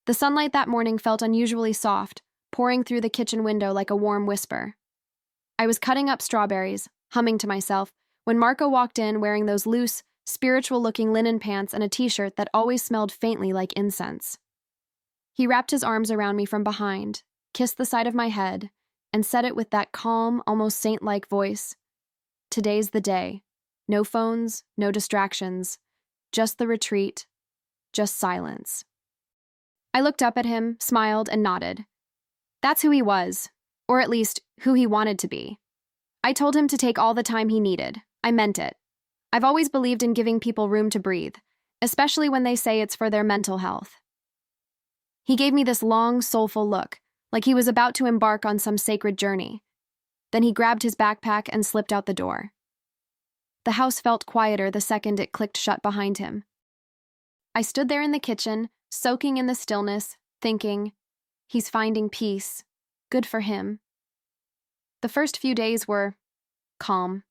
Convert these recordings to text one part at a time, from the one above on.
The sunlight that morning felt unusually soft, pouring through the kitchen window like a warm whisper. I was cutting up strawberries, humming to myself, when Marco walked in wearing those loose, spiritual-looking linen pants and a t-shirt that always smelled faintly like incense. He wrapped his arms around me from behind, kissed the side of my head, and said it with that calm, almost saint-like voice. "Today's the day. No phones, no distractions. Just the retreat. Just silence." I looked up at him, smiled, and nodded. That's who he was, or at least, who he wanted to be. I told him to take all the time he needed. I meant it. I've always believed in giving people room to breathe, especially when they say it's for their mental health. He gave me this long, soulful look, like he was about to embark on some sacred journey. Then he grabbed his backpack and slipped out the door. The house felt quieter the second it clicked shut behind him. I stood there in the kitchen, soaking in the stillness, thinking, he's finding peace. Good for him. The first few days were calm,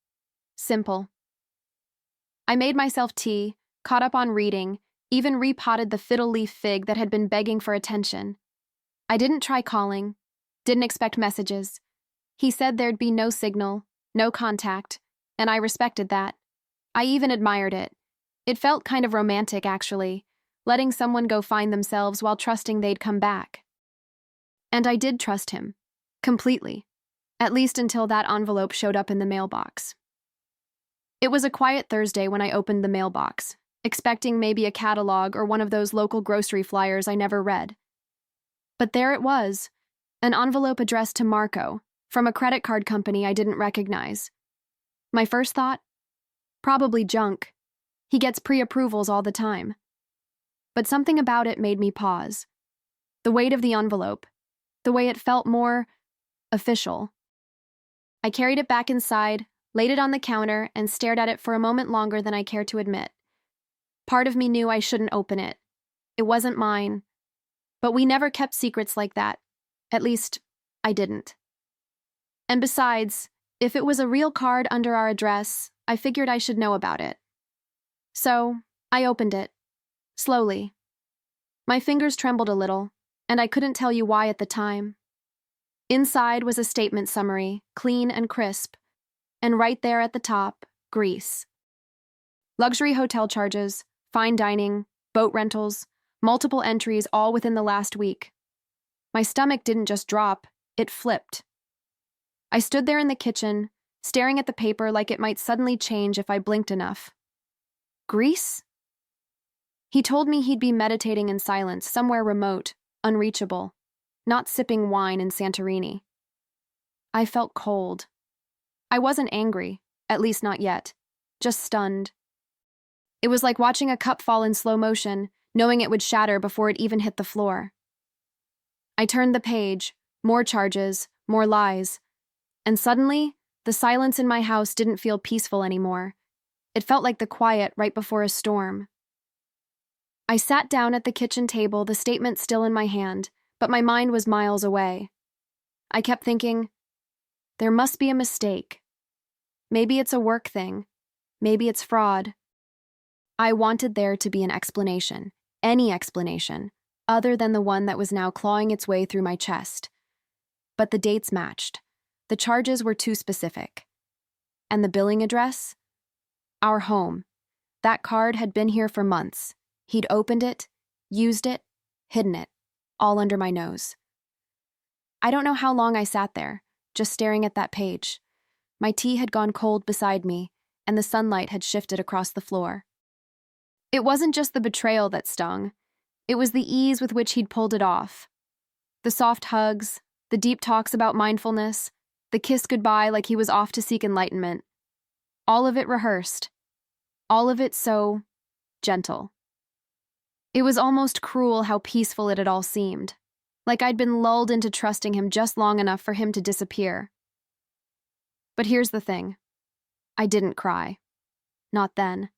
simple. I made myself tea, caught up on reading, even repotted the fiddle-leaf fig that had been begging for attention. I didn't try calling, didn't expect messages. He said there'd be no signal, no contact, and I respected that. I even admired it. It felt kind of romantic, actually, letting someone go find themselves while trusting they'd come back. And I did trust him, completely, at least until that envelope showed up in the mailbox. It was a quiet Thursday when I opened the mailbox, expecting maybe a catalog or one of those local grocery flyers I never read. But there it was, an envelope addressed to Marco, from a credit card company I didn't recognize. My first thought? Probably junk. He gets pre-approvals all the time. But something about it made me pause. The weight of the envelope, the way it felt more official. I carried it back inside, laid it on the counter, and stared at it for a moment longer than I cared to admit. Part of me knew I shouldn't open it. It wasn't mine. But we never kept secrets like that. At least, I didn't. And besides, if it was a real card under our address, I figured I should know about it. So, I opened it. Slowly. My fingers trembled a little, and I couldn't tell you why at the time. Inside was a statement summary, clean and crisp, and right there at the top, Greece. Luxury hotel charges, fine dining, boat rentals, multiple entries all within the last week. My stomach didn't just drop, it flipped. I stood there in the kitchen, staring at the paper like it might suddenly change if I blinked enough. Greece? He told me he'd be meditating in silence, somewhere remote, unreachable, not sipping wine in Santorini. I felt cold. I wasn't angry, at least not yet, just stunned. It was like watching a cup fall in slow motion, knowing it would shatter before it even hit the floor. I turned the page, more charges, more lies, and suddenly, the silence in my house didn't feel peaceful anymore. It felt like the quiet right before a storm. I sat down at the kitchen table, the statement still in my hand, but my mind was miles away. I kept thinking, there must be a mistake. Maybe it's a work thing. Maybe it's fraud. I wanted there to be an explanation, any explanation, other than the one that was now clawing its way through my chest. But the dates matched. The charges were too specific. And the billing address? Our home. That card had been here for months. He'd opened it, used it, hidden it, all under my nose. I don't know how long I sat there, just staring at that page. My tea had gone cold beside me, and the sunlight had shifted across the floor. It wasn't just the betrayal that stung. It was the ease with which he'd pulled it off. The soft hugs, the deep talks about mindfulness, the kiss goodbye like he was off to seek enlightenment. All of it rehearsed. All of it so gentle. It was almost cruel how peaceful it had all seemed, like I'd been lulled into trusting him just long enough for him to disappear. But here's the thing. I didn't cry. Not then.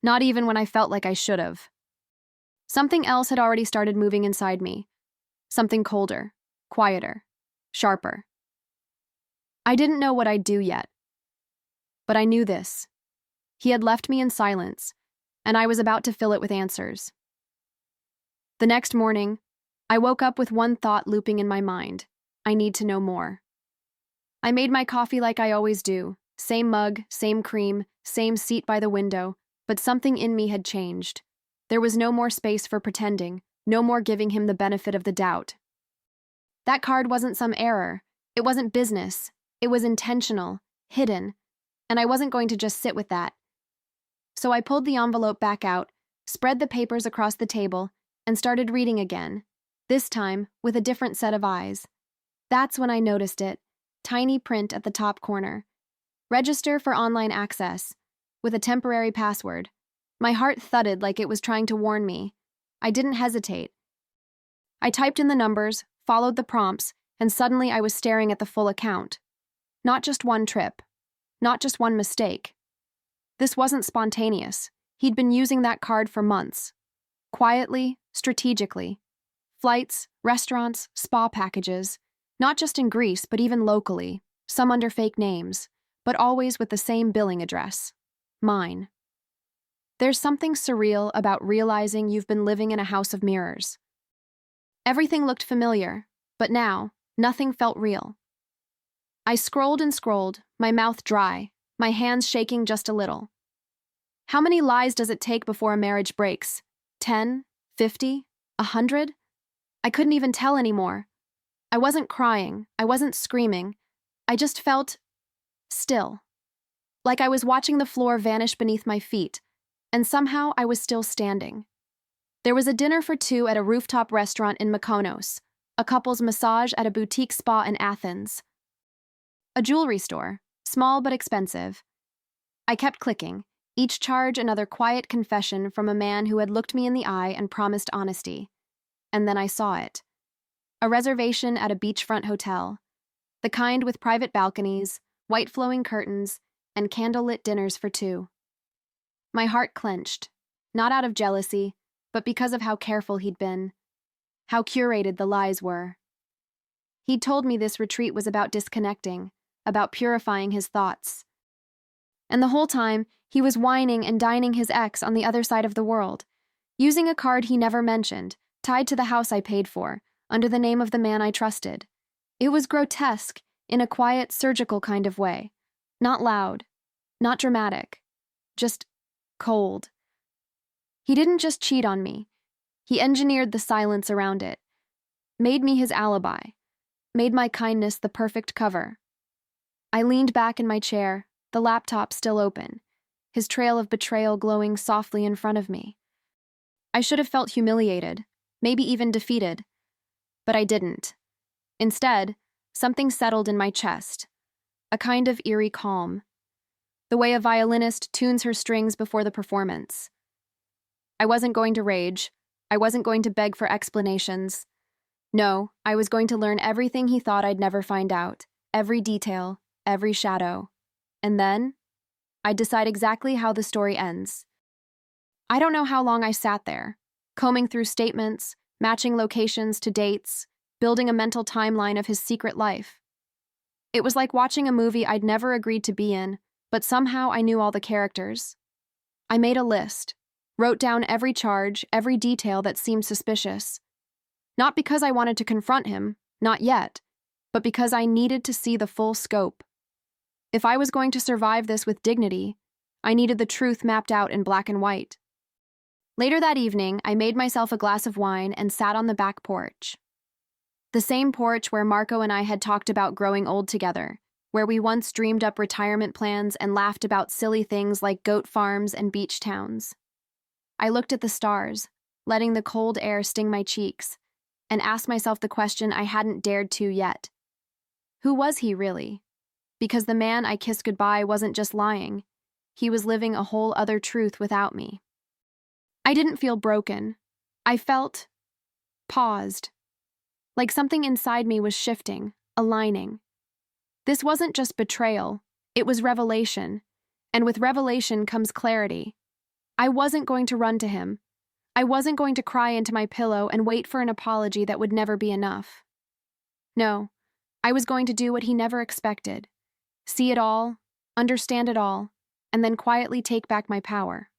Not even when I felt like I should have. Something else had already started moving inside me. Something colder, quieter, sharper. I didn't know what I'd do yet. But I knew this. He had left me in silence, and I was about to fill it with answers. The next morning, I woke up with one thought looping in my mind. I need to know more. I made my coffee like I always do. Same mug, same cream, same seat by the window, but something in me had changed. There was no more space for pretending, no more giving him the benefit of the doubt. That card wasn't some error. It wasn't business. It was intentional, hidden, and I wasn't going to just sit with that. So I pulled the envelope back out, spread the papers across the table, and started reading again, this time with a different set of eyes. That's when I noticed it, tiny print at the top corner. Register for online access, with a temporary password. My heart thudded like it was trying to warn me. I didn't hesitate. I typed in the numbers, followed the prompts, and suddenly I was staring at the full account. Not just one trip. Not just one mistake. This wasn't spontaneous. He'd been using that card for months. Quietly, strategically. Flights, restaurants, spa packages. Not just in Greece, but even locally. Some under fake names, but always with the same billing address. Mine. There's something surreal about realizing you've been living in a house of mirrors. Everything looked familiar, but now, nothing felt real. I scrolled and scrolled, my mouth dry, my hands shaking just a little. How many lies does it take before a marriage breaks? 10? 50? 100? I couldn't even tell anymore. I wasn't crying, I wasn't screaming. I just felt still. Like I was watching the floor vanish beneath my feet, and somehow I was still standing. There was a dinner for two at a rooftop restaurant in Mykonos, a couple's massage at a boutique spa in Athens. A jewelry store, small but expensive. I kept clicking, each charge another quiet confession from a man who had looked me in the eye and promised honesty. And then I saw it. A reservation at a beachfront hotel. The kind with private balconies, white flowing curtains, and candlelit dinners for two. My heart clenched, not out of jealousy, but because of how careful he'd been, how curated the lies were. He'd told me this retreat was about disconnecting, about purifying his thoughts. And the whole time, he was whining and dining his ex on the other side of the world, using a card he never mentioned, tied to the house I paid for, under the name of the man I trusted. It was grotesque, in a quiet, surgical kind of way. Not loud, not dramatic, just cold. He didn't just cheat on me. He engineered the silence around it, made me his alibi, made my kindness the perfect cover. I leaned back in my chair, the laptop still open, his trail of betrayal glowing softly in front of me. I should have felt humiliated, maybe even defeated, but I didn't. Instead, something settled in my chest, a kind of eerie calm, the way a violinist tunes her strings before the performance. I wasn't going to rage. I wasn't going to beg for explanations. No, I was going to learn everything he thought I'd never find out, every detail, every shadow. And then, I'd decide exactly how the story ends. I don't know how long I sat there, combing through statements, matching locations to dates, building a mental timeline of his secret life. It was like watching a movie I'd never agreed to be in, but somehow I knew all the characters. I made a list, wrote down every charge, every detail that seemed suspicious. Not because I wanted to confront him, not yet, but because I needed to see the full scope. If I was going to survive this with dignity, I needed the truth mapped out in black and white. Later that evening, I made myself a glass of wine and sat on the back porch. The same porch where Marco and I had talked about growing old together, where we once dreamed up retirement plans and laughed about silly things like goat farms and beach towns. I looked at the stars, letting the cold air sting my cheeks, and asked myself the question I hadn't dared to yet. Who was he really? Because the man I kissed goodbye wasn't just lying. He was living a whole other truth without me. I didn't feel broken. I felt paused. Like something inside me was shifting, aligning. This wasn't just betrayal, it was revelation. And with revelation comes clarity. I wasn't going to run to him. I wasn't going to cry into my pillow and wait for an apology that would never be enough. No, I was going to do what he never expected. See it all, understand it all, and then quietly take back my power.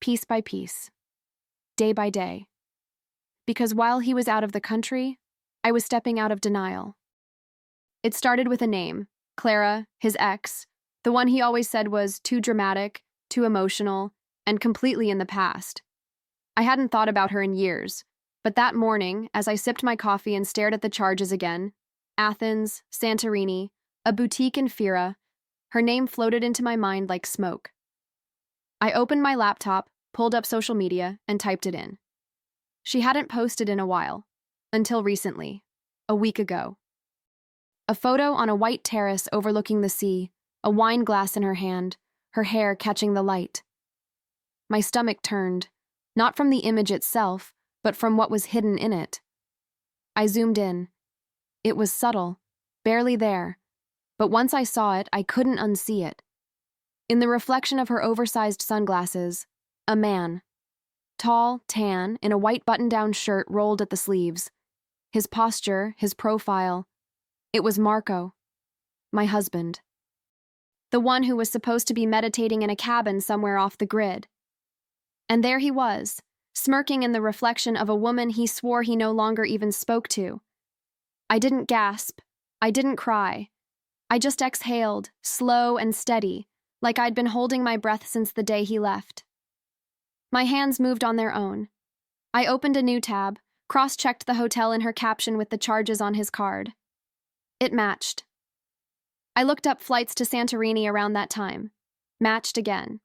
Piece by piece. Day by day. because while he was out of the country, I was stepping out of denial. It started with a name, Clara, his ex, the one he always said was too dramatic, too emotional, and completely in the past. I hadn't thought about her in years, but that morning, as I sipped my coffee and stared at the charges again, Athens, Santorini, a boutique in Fira, her name floated into my mind like smoke. I opened my laptop, pulled up social media, and typed it in. She hadn't posted in a while, until recently, a week ago. A photo on a white terrace overlooking the sea, a wine glass in her hand, her hair catching the light. My stomach turned, not from the image itself, but from what was hidden in it. I zoomed in. It was subtle, barely there, but once I saw it, I couldn't unsee it. In the reflection of her oversized sunglasses, a man. Tall, tan, in a white button-down shirt rolled at the sleeves. His posture, his profile. It was Marco, my husband. The one who was supposed to be meditating in a cabin somewhere off the grid. And there he was, smirking in the reflection of a woman he swore he no longer even spoke to. I didn't gasp. I didn't cry. I just exhaled, slow and steady, like I'd been holding my breath since the day he left. My hands moved on their own. I opened a new tab, cross-checked the hotel in her caption with the charges on his card. It matched. I looked up flights to Santorini around that time. Matched again.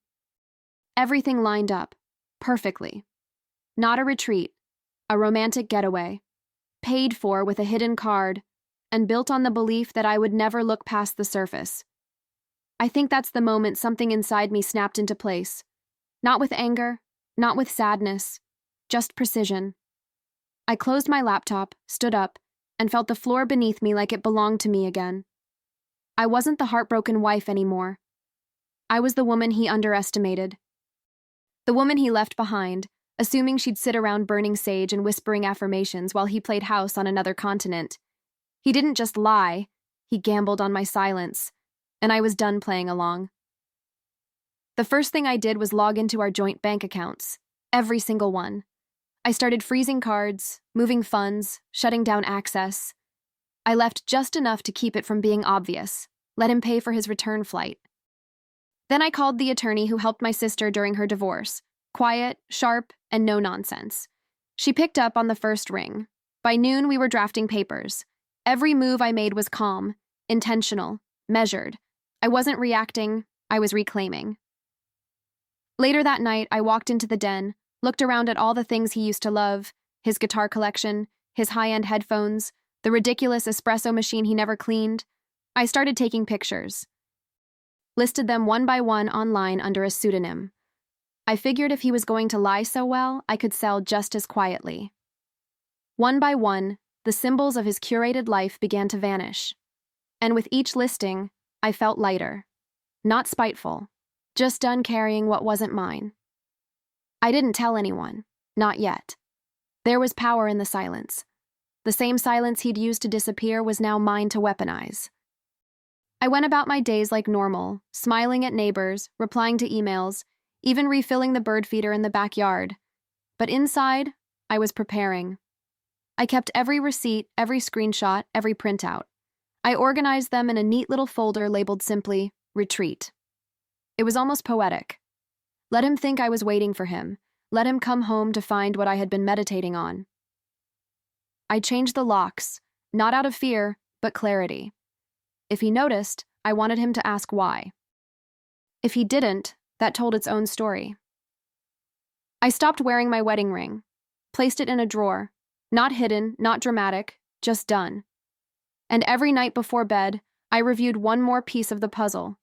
Everything lined up, perfectly. Not a retreat, a romantic getaway. Paid for with a hidden card, and built on the belief that I would never look past the surface. I think that's the moment something inside me snapped into place. Not with anger, not with sadness, just precision. I closed my laptop, stood up, and felt the floor beneath me like it belonged to me again. I wasn't the heartbroken wife anymore. I was the woman he underestimated. The woman he left behind, assuming she'd sit around burning sage and whispering affirmations while he played house on another continent. He didn't just lie, he gambled on my silence, and I was done playing along. The first thing I did was log into our joint bank accounts, every single one. I started freezing cards, moving funds, shutting down access. I left just enough to keep it from being obvious, let him pay for his return flight. Then I called the attorney who helped my sister during her divorce, quiet, sharp, and no nonsense. She picked up on the first ring. By noon, we were drafting papers. Every move I made was calm, intentional, measured. I wasn't reacting, I was reclaiming. Later that night, I walked into the den, looked around at all the things he used to love, his guitar collection, his high-end headphones, the ridiculous espresso machine he never cleaned. I started taking pictures. Listed them one by one online under a pseudonym. I figured if he was going to lie so well, I could sell just as quietly. One by one, the symbols of his curated life began to vanish. And with each listing, I felt lighter. Not spiteful. Just done carrying what wasn't mine. I didn't tell anyone. Not yet. There was power in the silence. The same silence he'd used to disappear was now mine to weaponize. I went about my days like normal, smiling at neighbors, replying to emails, even refilling the bird feeder in the backyard. But inside, I was preparing. I kept every receipt, every screenshot, every printout. I organized them in a neat little folder labeled simply, Retreat. It was almost poetic. Let him think I was waiting for him. Let him come home to find what I had been meditating on. I changed the locks, not out of fear, but clarity. If he noticed, I wanted him to ask why. If he didn't, that told its own story. I stopped wearing my wedding ring, placed it in a drawer, not hidden, not dramatic, just done. And every night before bed, I reviewed one more piece of the puzzle.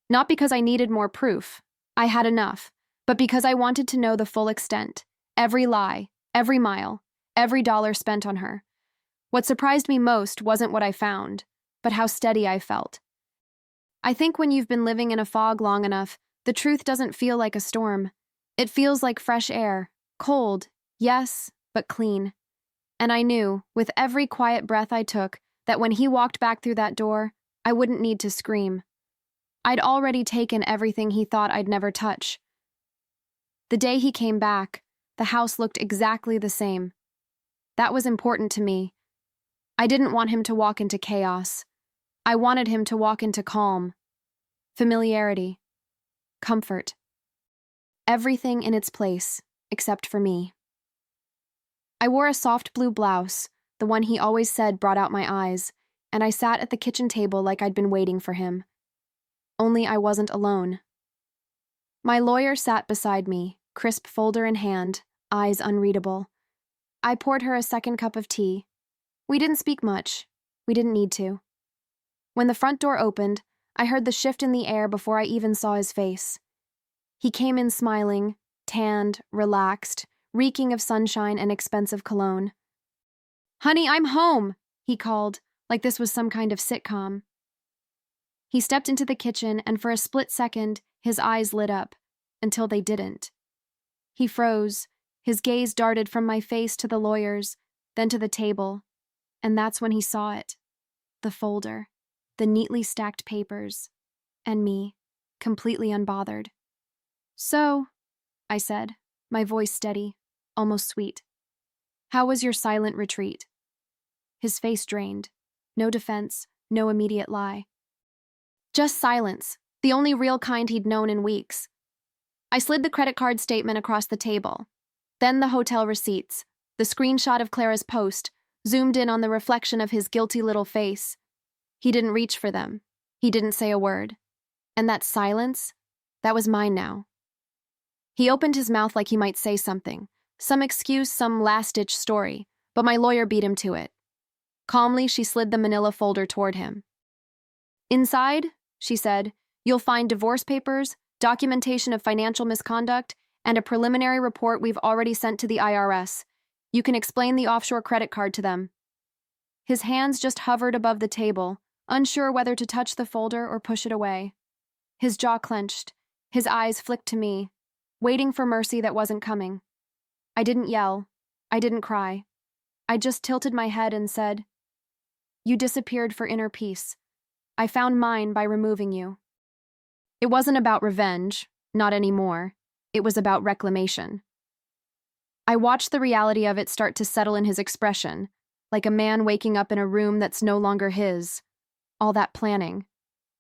Not because I needed more proof, I had enough, but because I wanted to know the full extent, every lie, every mile, every dollar spent on her. What surprised me most wasn't what I found, but how steady I felt. I think when you've been living in a fog long enough, the truth doesn't feel like a storm. It feels like fresh air, cold, yes, but clean. And I knew, with every quiet breath I took, that when he walked back through that door, I wouldn't need to scream. I'd already taken everything he thought I'd never touch. The day he came back, the house looked exactly the same. That was important to me. I didn't want him to walk into chaos. I wanted him to walk into calm, familiarity, comfort. Everything in its place, except for me. I wore a soft blue blouse, the one he always said brought out my eyes, and I sat at the kitchen table like I'd been waiting for him. Only I wasn't alone. My lawyer sat beside me, crisp folder in hand, eyes unreadable. I poured her a second cup of tea. We didn't speak much. We didn't need to. When the front door opened, I heard the shift in the air before I even saw his face. He came in smiling, tanned, relaxed, reeking of sunshine and expensive cologne. "Honey, I'm home," he called, like this was some kind of sitcom. He stepped into the kitchen, and for a split second, his eyes lit up, until they didn't. He froze, his gaze darted from my face to the lawyer's, then to the table, and that's when he saw it. The folder, the neatly stacked papers, and me, completely unbothered. "So," I said, my voice steady, almost sweet. "How was your silent retreat?" His face drained. No defense, no immediate lie. Just silence, the only real kind he'd known in weeks. I slid the credit card statement across the table. Then the hotel receipts, the screenshot of Clara's post, zoomed in on the reflection of his guilty little face. He didn't reach for them. He didn't say a word. And that silence, that was mine now. He opened his mouth like he might say something, some excuse, some last-ditch story, but my lawyer beat him to it. Calmly, she slid the manila folder toward him. "Inside," she said, "you'll find divorce papers, documentation of financial misconduct, and a preliminary report we've already sent to the IRS. You can explain the offshore credit card to them." His hands just hovered above the table, unsure whether to touch the folder or push it away. His jaw clenched, his eyes flicked to me, waiting for mercy that wasn't coming. I didn't yell. I didn't cry. I just tilted my head and said, "You disappeared for inner peace. I found mine by removing you." It wasn't about revenge, not anymore. It was about reclamation. I watched the reality of it start to settle in his expression, like a man waking up in a room that's no longer his. All that planning,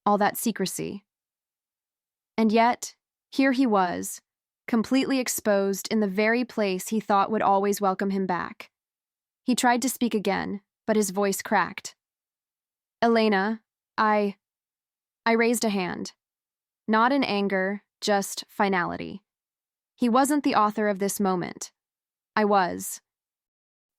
all that secrecy. And yet, here he was, completely exposed in the very place he thought would always welcome him back. He tried to speak again, but his voice cracked. "Elena, I raised a hand. Not in anger, just finality. He wasn't the author of this moment. I was.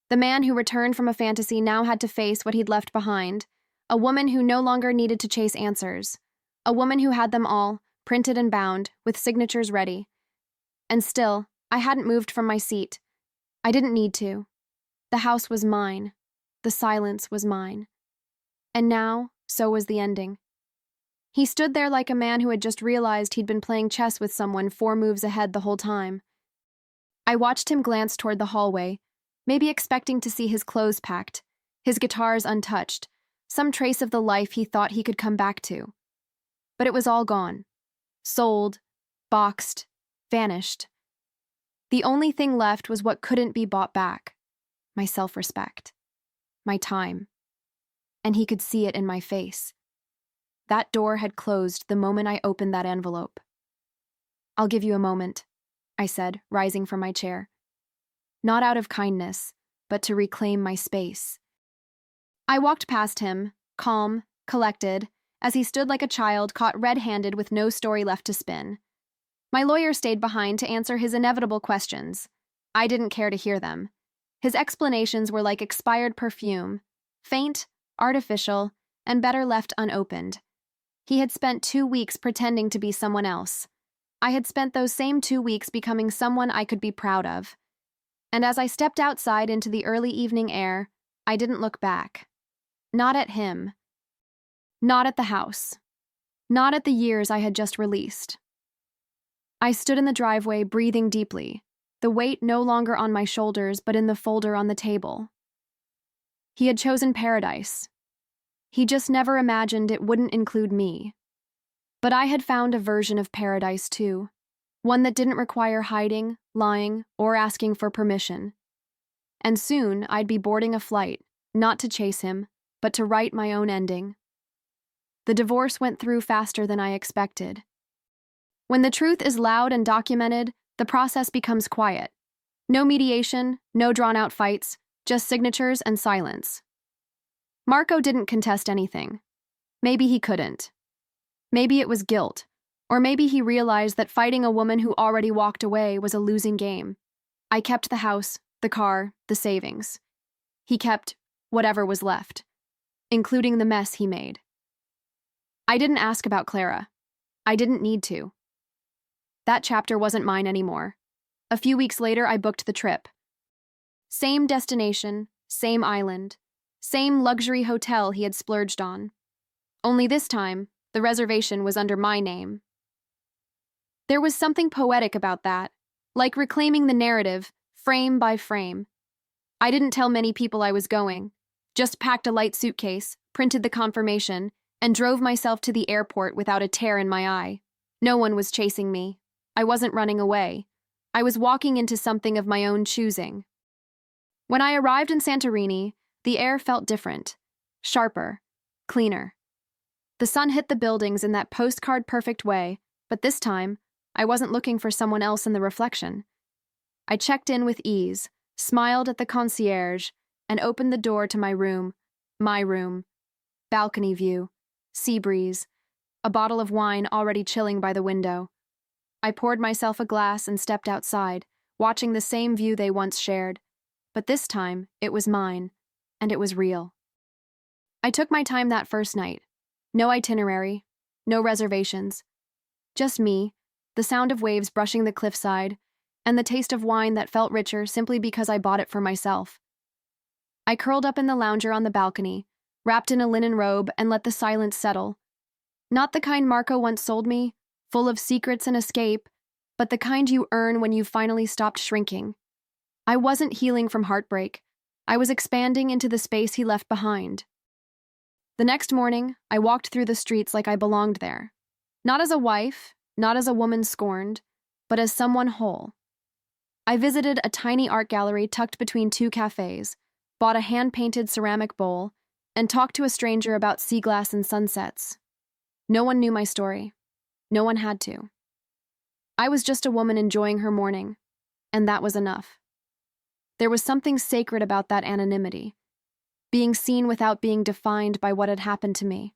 The man who returned from a fantasy now had to face what he'd left behind, a woman who no longer needed to chase answers, a woman who had them all, printed and bound, with signatures ready. And still, I hadn't moved from my seat. I didn't need to. The house was mine. The silence was mine. And now, so was the ending. He stood there like a man who had just realized he'd been playing chess with someone 4 moves ahead the whole time. I watched him glance toward the hallway, maybe expecting to see his clothes packed, his guitars untouched, some trace of the life he thought he could come back to. But it was all gone. Sold, boxed, vanished. The only thing left was what couldn't be bought back. My self-respect. My time. And he could see it in my face. That door had closed the moment I opened that envelope. "I'll give you a moment," I said, rising from my chair. Not out of kindness, but to reclaim my space. I walked past him, calm, collected, as he stood like a child caught red-handed with no story left to spin. My lawyer stayed behind to answer his inevitable questions. I didn't care to hear them. His explanations were like expired perfume, faint, artificial, and better left unopened. He had spent 2 weeks pretending to be someone else. I had spent those same 2 weeks becoming someone I could be proud of. And as I stepped outside into the early evening air, I didn't look back. Not at him. Not at the house. Not at the years I had just released. I stood in the driveway, breathing deeply, the weight no longer on my shoulders but in the folder on the table. He had chosen paradise. He just never imagined it wouldn't include me. But I had found a version of paradise too, one that didn't require hiding, lying, or asking for permission. and soon I'd be boarding a flight, not to chase him, but to write my own ending. The divorce went through faster than I expected. When the truth is loud and documented, the process becomes quiet. No mediation, no drawn-out fights, just signatures and silence. Marco didn't contest anything. Maybe he couldn't. Maybe it was guilt, or maybe he realized that fighting a woman who already walked away was a losing game. I kept the house, the car, the savings. He kept whatever was left, including the mess he made. I didn't ask about Clara. I didn't need to. That chapter wasn't mine anymore. A few weeks later, I booked the trip. Same destination, same island, same luxury hotel he had splurged on. Only this time, the reservation was under my name. There was something poetic about that, like reclaiming the narrative, frame by frame. I didn't tell many people I was going, just packed a light suitcase, printed the confirmation, and drove myself to the airport without a tear in my eye. No one was chasing me. I wasn't running away. I was walking into something of my own choosing. When I arrived in Santorini, the air felt different, sharper, cleaner. The sun hit the buildings in that postcard-perfect way, but this time, I wasn't looking for someone else in the reflection. I checked in with ease, smiled at the concierge, and opened the door to my room. Balcony view, sea breeze, a bottle of wine already chilling by the window. I poured myself a glass and stepped outside, watching the same view they once shared. But this time, it was mine, and it was real. I took my time that first night. No itinerary, no reservations. Just me, the sound of waves brushing the cliffside, and the taste of wine that felt richer simply because I bought it for myself. I curled up in the lounger on the balcony, wrapped in a linen robe, and let the silence settle. Not the kind Marco once sold me, full of secrets and escape, but the kind you earn when you've finally stopped shrinking. I wasn't healing from heartbreak. I was expanding into the space he left behind. The next morning, I walked through the streets like I belonged there. Not as a wife, not as a woman scorned, but as someone whole. I visited a tiny art gallery tucked between two cafes, bought a hand-painted ceramic bowl, and talked to a stranger about sea glass and sunsets. No one knew my story. No one had to. I was just a woman enjoying her morning, and that was enough. There was something sacred about that anonymity, being seen without being defined by what had happened to me.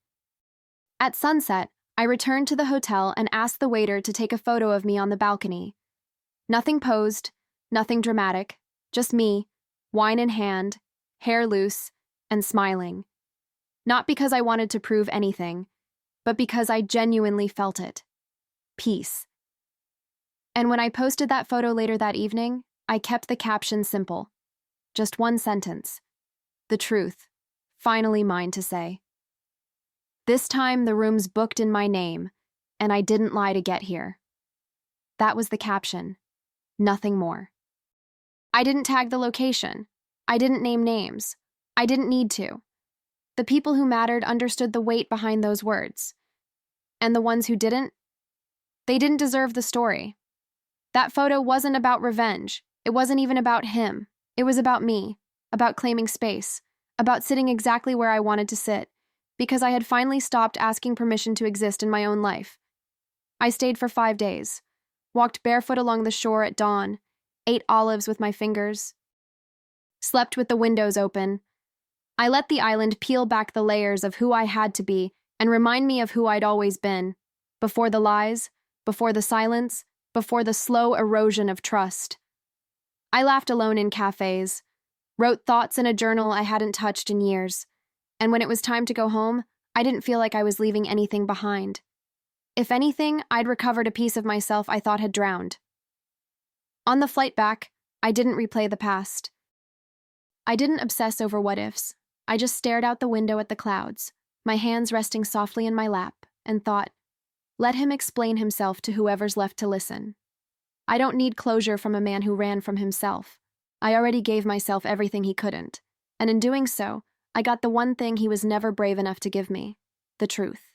At sunset, I returned to the hotel and asked the waiter to take a photo of me on the balcony. Nothing posed, nothing dramatic, just me, wine in hand, hair loose, and smiling. Not because I wanted to prove anything, but because I genuinely felt it. Peace. And when I posted that photo later that evening, I kept the caption simple. Just one sentence. The truth, finally mine to say. This time the room's booked in my name, and I didn't lie to get here. That was the caption. Nothing more. I didn't tag the location. I didn't name names. I didn't need to. The people who mattered understood the weight behind those words. And the ones who didn't, they didn't deserve the story. That photo wasn't about revenge. It wasn't even about him. It was about me, about claiming space, about sitting exactly where I wanted to sit, because I had finally stopped asking permission to exist in my own life. I stayed for 5 days, walked barefoot along the shore at dawn, ate olives with my fingers, slept with the windows open. I let the island peel back the layers of who I had to be and remind me of who I'd always been, before the lies, before the silence, before the slow erosion of trust. I laughed alone in cafes, wrote thoughts in a journal I hadn't touched in years, and when it was time to go home, I didn't feel like I was leaving anything behind. If anything, I'd recovered a piece of myself I thought had drowned. On the flight back, I didn't replay the past. I didn't obsess over what-ifs. I just stared out the window at the clouds, my hands resting softly in my lap, and thought, let him explain himself to whoever's left to listen. I don't need closure from a man who ran from himself. I already gave myself everything he couldn't, and in doing so, I got the one thing he was never brave enough to give me, the truth.